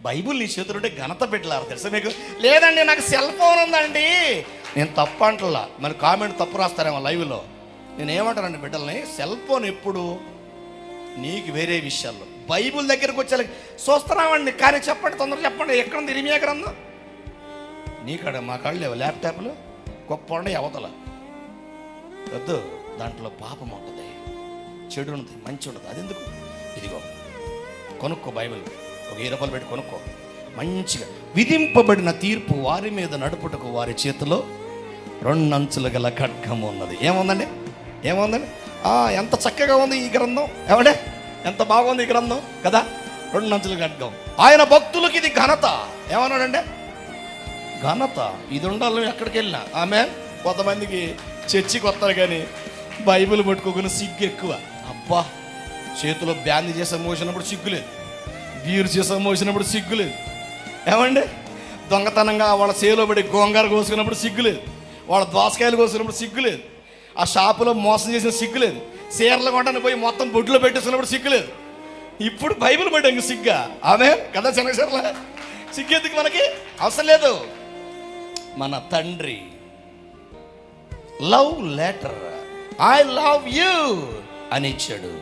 Bible నీ చేతులుంటే ఘనత పెట్టలేరు తెలుసా మీకు? లేదండి నాకు సెల్ ఫోన్ ఉందండి. నేను తప్పు అంటలా, మరి కామెంట్ తప్పు రాస్తారేమో లైవ్లో. నేను ఏమంటానండి బిడ్డల్ని, సెల్ ఫోన్ ఎప్పుడు నీకు వేరే విషయాల్లో, బైబుల్ దగ్గరకు వచ్చే చూస్తున్నామండి. కానీ చెప్పండి, తొందరగా చెప్పండి, ఎక్కడుంది ఇరిమియా గ్రంథం? నీకాడ మా కాళ్ళు లేవు ల్యాప్టాప్లు, గొప్ప ఉండే అవతల వద్దు. దాంట్లో పాపం ఉంటుంది, చెడు ఉంటుంది, మంచి ఉంటుంది. అది ఎందుకు? ఇదిగో కొనుక్కో బైబిల్, ఒక 20 రూపాయలు పెట్టి కొనుక్కో. మంచిగా విధింపబడిన తీర్పు వారి మీద నడుపుటకు వారి చేతిలో 2 అంచులు గల ఖడ్గం ఉన్నది. ఏముందండి? ఏముందండి? ఎంత చక్కగా ఉంది ఈ గ్రంథం, ఏమంటే ఎంత బాగుంది ఈ గ్రంథం కదా. 2 అంచుల ఖడ్గం. ఆయన భక్తులకి ఇది ఘనత. ఏమన్నాడంటే ఘనత. ఇది ఉండాలి ఎక్కడికి వెళ్ళినా. ఆమె కొంతమందికి చర్చికి వస్తారు కానీ బైబిల్ పట్టుకోకుండా సిగ్గు ఎక్కువ. అబ్బా, చేతిలో బ్యాంది చేసే మోసినప్పుడు సిగ్గులేదు, బీరు చేసే మోసినప్పుడు సిగ్గులేదు, ఏమండి దొంగతనంగా వాళ్ళ చేలో పడి గోంగార కోసుకున్నప్పుడు సిగ్గులేదు, వాళ్ళ దోసకాయలు కోసుకున్నప్పుడు సిగ్గులేదు, ఆ షాపులో మోసం చేసిన సిగ్గులేదు, చీరలు కొంటాను పోయి మొత్తం బొడ్లో పెట్టేసినప్పుడు సిగ్గులేదు. ఇప్పుడు బైబిల్ పడ్డా ఇంక సిగ్గా. ఆమె కదా చిన్నచర్ల సిగ్గెందుకు మనకి? అవసరం లేదు. మన తండ్రి love letter, I love you అని ఇచ్చాడు.